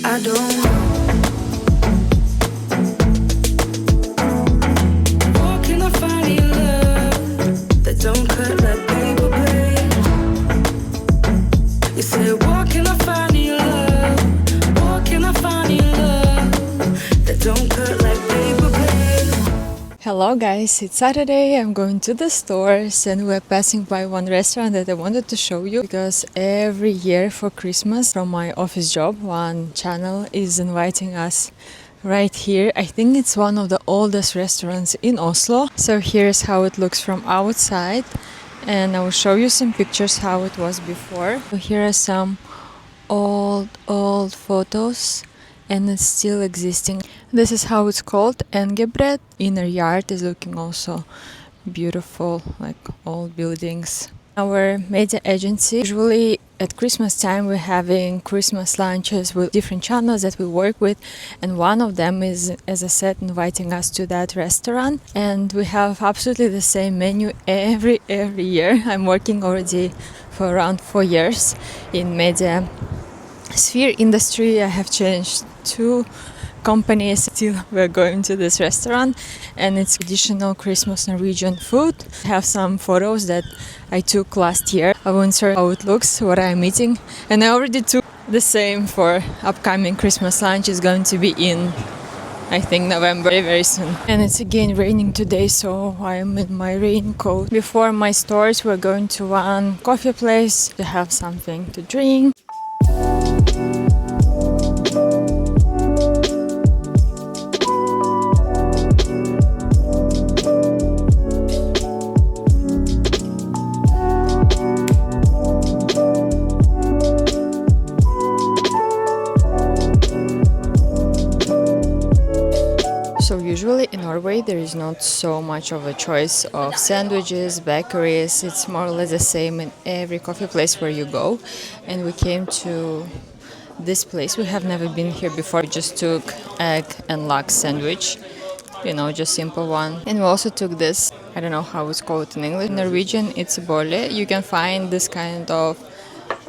I don't know. Where can I find your love that don't cut like paper blade? You say, where can I find your love? Where can I find your love that don't cut like paper blade? Hello guys, it's Saturday. I'm going to the stores and we're passing by one restaurant that I wanted to show you because every year for Christmas from my office job, one channel is inviting us right here. I think it's one of the oldest restaurants in Oslo. So here's how it looks from outside and I will show you some pictures how it was before. So here are some old photos and it's still existing. This is how it's called, Engebret. Inner yard is looking also beautiful, like old buildings. Our media agency, usually at Christmas time we're having Christmas lunches with different channels that we work with, and one of them is, as I said, inviting us to that restaurant, and we have absolutely the same menu every year. I'm working already for around 4 years in media sphere industry. I have changed 2 companies. Still we're going to this restaurant and it's traditional Christmas Norwegian food. I have some photos that I took last year. I won't show how it looks, what I'm eating, and I already took the same for upcoming Christmas lunch. Is going to be in, I think, November, very soon. And it's again raining today, so I'm in my raincoat. Before my stores, we're going to one coffee place to have something to drink. So usually in Norway there is not so much of a choice of sandwiches, bakeries. It's more or less the same in every coffee place where you go. And we came to this place. We have never been here before. We just took egg and lox sandwich, you know, just simple one. And we also took this, I don't know how it's called in English. In Norwegian it's bolle. You can find this kind of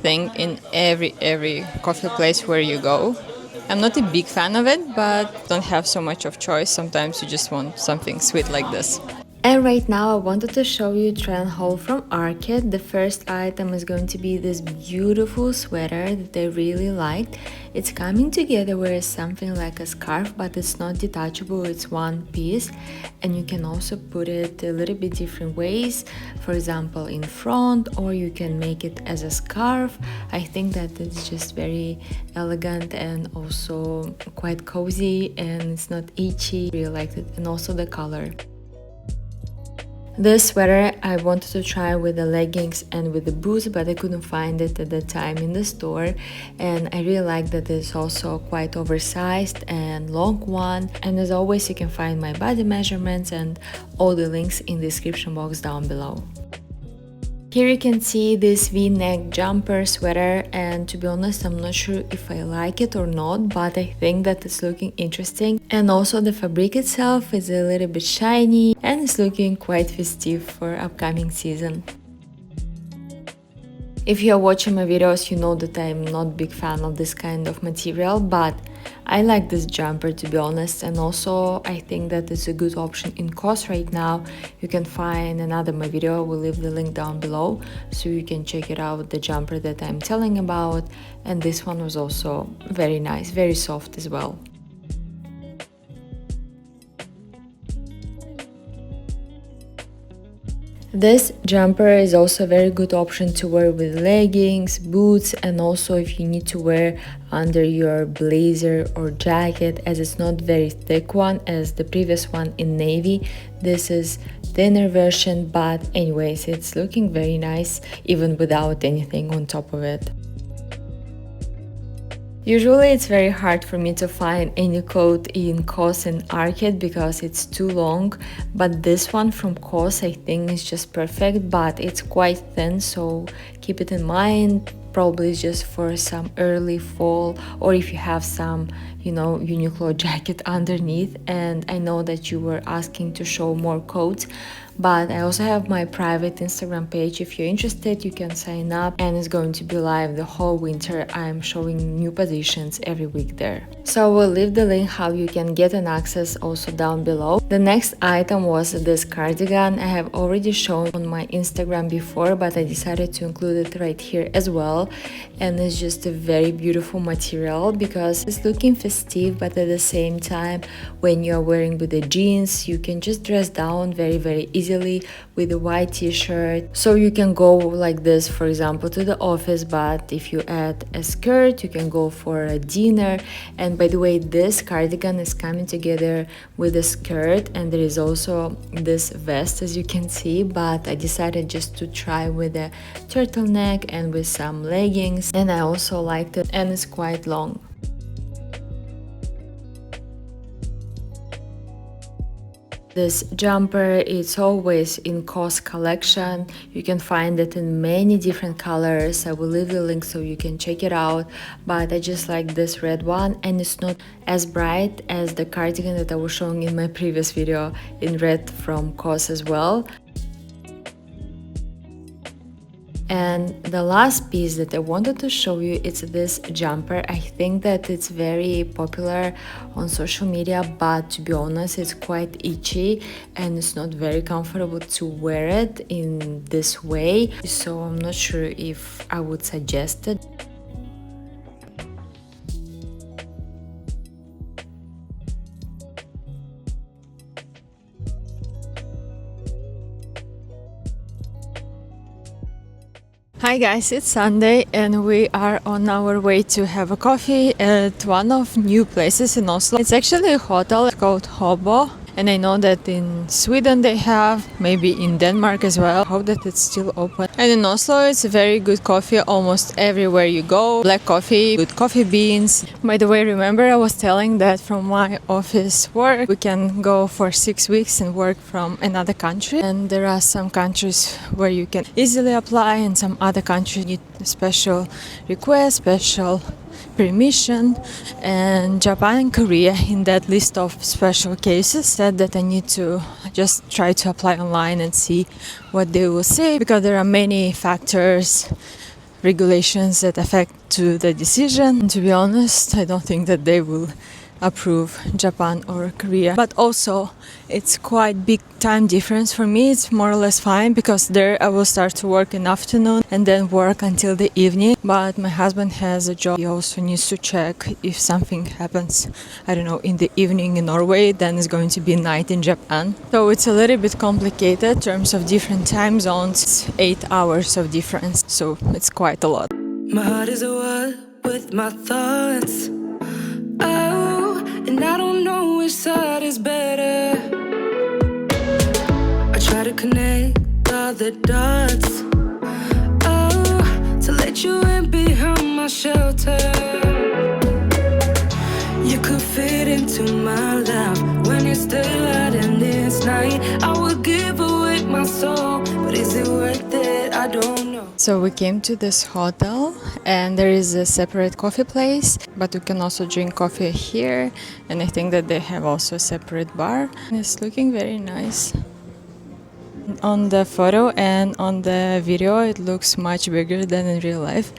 thing in every coffee place where you go. I'm not a big fan of it, but don't have so much of choice. Sometimes you just want something sweet like this. And right now I wanted to show you a trend haul from ARKET. The first item is going to be this beautiful sweater that I really liked. It's coming together where it's something like a scarf, but it's not detachable, it's one piece. And you can also put it a little bit different ways, for example in front, or you can make it as a scarf. I think that it's just very elegant and also quite cozy and it's not itchy. I really liked it, and also the color. This sweater I wanted to try with the leggings and with the boots, but I couldn't find it at the time in the store, and I really like that it's also quite oversized and long one. And as always, you can find my body measurements and all the links in the description box down below. Here you can see this V-neck jumper sweater, and to be honest I'm not sure if I like it or not, but I think that it's looking interesting. And also the fabric itself is a little bit shiny and it's looking quite festive for upcoming season. If you are watching my videos, you know that I'm not a big fan of this kind of material, but I like this jumper to be honest, and also I think that it's a good option in COS right now. You can find another my video, I will leave the link down below so you can check it out, the jumper that I'm telling about. And this one was also very nice, very soft as well. This jumper is also a very good option to wear with leggings, boots, and also if you need to wear under your blazer or jacket, as it's not very thick one as the previous one in navy. This is thinner version, but anyways, it's looking very nice even without anything on top of it. Usually it's very hard for me to find any coat in COS and ARKET because it's too long, but this one from COS I think is just perfect, but it's quite thin, so keep it in mind. Probably just for some early fall, or if you have some, you know, Uniqlo jacket underneath. And I know that you were asking to show more coats, But I also have my private Instagram page. If you're interested, you can sign up, and it's going to be live the whole winter. I'm showing new positions every week there. So I will leave the link how you can get an access also down below. The next item was this cardigan. I have already shown on my Instagram before, but I decided to include it right here as well. And it's just a very beautiful material because it's looking festive, but at the same time, when you're wearing with the jeans, you can just dress down very easily with a white t-shirt. So you can go like this, for example, to the office, but if you add a skirt, you can go for a dinner. And by the way, this cardigan is coming together with a skirt, and there is also this vest, as you can see, but I decided just to try with a turtleneck and with some leggings, and I also liked it, and it's quite long. This jumper, it's always in COS collection. You can find it in many different colors. I will leave the link so you can check it out. But I just like this red one, and it's not as bright as the cardigan that I was showing in my previous video in red from COS as well. And the last piece that I wanted to show you, it's this jumper. I think that it's very popular on social media, but to be honest, it's quite itchy and it's not very comfortable to wear it in this way. So I'm not sure if I would suggest it. Hi guys, it's Sunday and we are on our way to have a coffee at one of new places in Oslo. It's actually a hotel called Hobo, and I know that in Sweden they have, maybe in Denmark as well. I hope that it's still open. And in Oslo it's a very good coffee almost everywhere you go. Black coffee, good coffee beans. By the way, remember I was telling that from my office work we can go for 6 weeks and work from another country, and there are some countries where you can easily apply and some other countries need special request, special permission. And Japan and Korea in that list of special cases said that I need to just try to apply online and see what they will say, because there are many factors, regulations that affect to the decision. And to be honest, I don't think that they will approve Japan or Korea. But also it's quite big time difference. For me it's more or less fine, because there I will start to work in afternoon and then work until the evening. But my husband has a job, he also needs to check if something happens, I don't know, in the evening in Norway, then it's going to be night in Japan. So it's a little bit complicated in terms of different time zones. It's 8 hours of difference, so it's quite a lot. My heart is at war with my thoughts. Oh, and I don't know which side is better. I try to connect all the dots. Oh, to let you in behind my shelter. You could fit into my life when it's daylight and it's night. I would give away my soul, but is it worth it? I don't know. So we came to this hotel and there is a separate coffee place, but you can also drink coffee here, and I think that they have also a separate bar. It's looking very nice. On the photo and on the video it looks much bigger than in real life,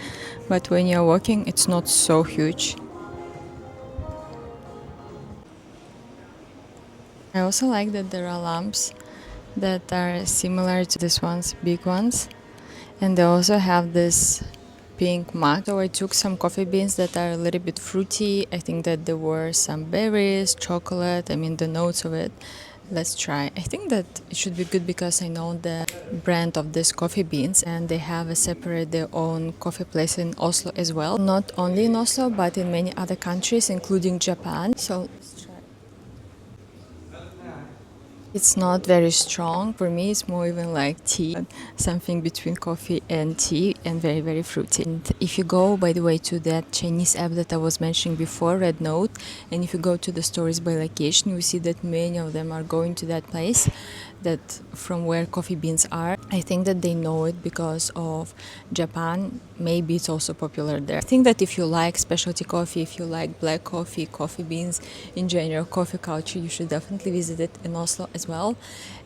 but when you're walking it's not so huge. I also like that there are lamps that are similar to these ones, big ones. And they also have this pink mug. So I took some coffee beans that are a little bit fruity. I think that there were some berries, chocolate, I mean the notes of it. Let's try. I think that it should be good because I know the brand of these coffee beans, and they have a separate their own coffee place in Oslo as well. Not only in Oslo, but in many other countries, including Japan. So let's try. It's not very strong. For me, it's more even like tea, something between coffee and tea, and very fruity. And if you go, by the way, to that Chinese app that I was mentioning before, Red Note, and if you go to the stories by location, you will see that many of them are going to that place, that from where coffee beans are. I think that they know it because of Japan. Maybe it's also popular there. I think that if you like specialty coffee, if you like black coffee, coffee beans, in general, coffee culture, you should definitely visit it in Oslo as well.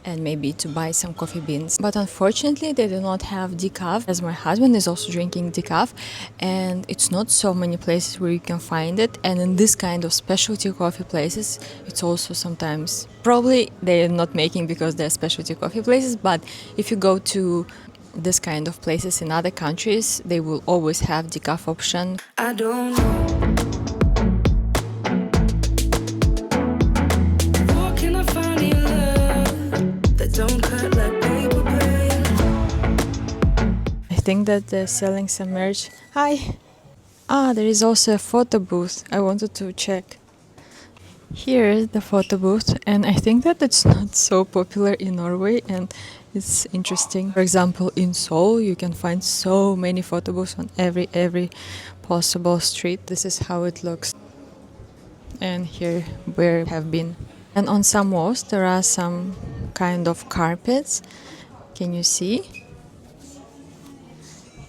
and maybe to buy some coffee beans. But unfortunately they do not have decaf, as my husband is also drinking decaf, and it's not so many places where you can find it. And in this kind of specialty coffee places, it's also sometimes, probably they're not making because they're specialty coffee places, but if you go to this kind of places in other countries, they will always have decaf option. I don't know. Walking a funny love that don't cut like paper blade. I think that they're selling some merch. Hi! Ah, there is also a photo booth. I wanted to check. Here is the photo booth, and I think that it's not so popular in Norway, and it's interesting. For example, in Seoul, you can find so many photo booths on every possible street. This is how it looks. And here where we have been. And on some walls, there are some kind of carpets. Can you see?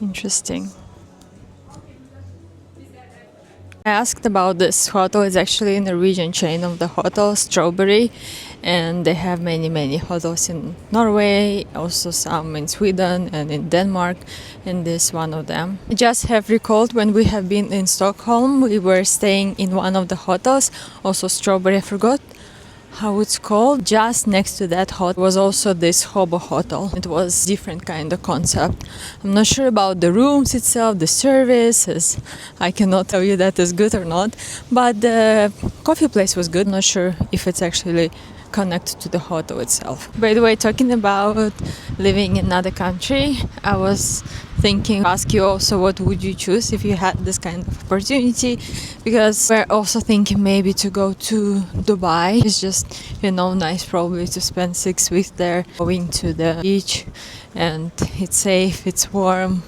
Interesting. I asked about this hotel. It's actually a Norwegian chain of the hotel, Strawberry, and they have many hotels in Norway, also some in Sweden and in Denmark, and this one of them. I just have recalled when we have been in Stockholm, we were staying in one of the hotels, also Strawberry, I forgot how it's called. Just next to that hotel was also this hobo hotel. It was different kind of concept. I'm not sure about the rooms itself, the services. I cannot tell you that is good or not, but the coffee place was good. Not sure if it's actually connected to the hotel itself. By the way, talking about living in another country, I was thinking to ask you also what would you choose if you had this kind of opportunity, because we're also thinking maybe to go to Dubai. It's just, nice probably to spend 6 weeks there, going to the beach, and it's safe, it's warm,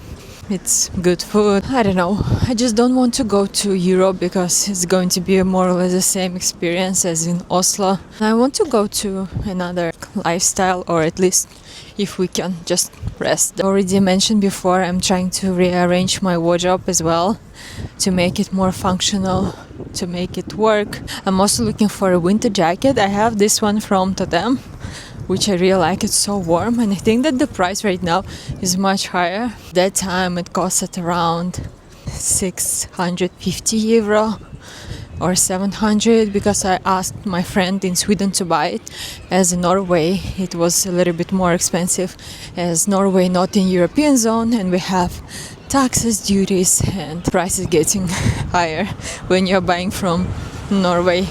it's good food. I don't know, I just don't want to go to Europe because it's going to be more or less the same experience as in Oslo. I want to go to another lifestyle, or at least if we can just rest. Already mentioned before, I'm trying to rearrange my wardrobe as well to make it more functional, to make it work. I'm also looking for a winter jacket. I have this one from Totem, which I really like. It's so warm, and I think that the price right now is much higher. That time it cost at around 650 euro or 700, because I asked my friend in Sweden to buy it, as in Norway it was a little bit more expensive, as Norway not in European zone and we have taxes, duties, and prices getting higher when you're buying from Norway.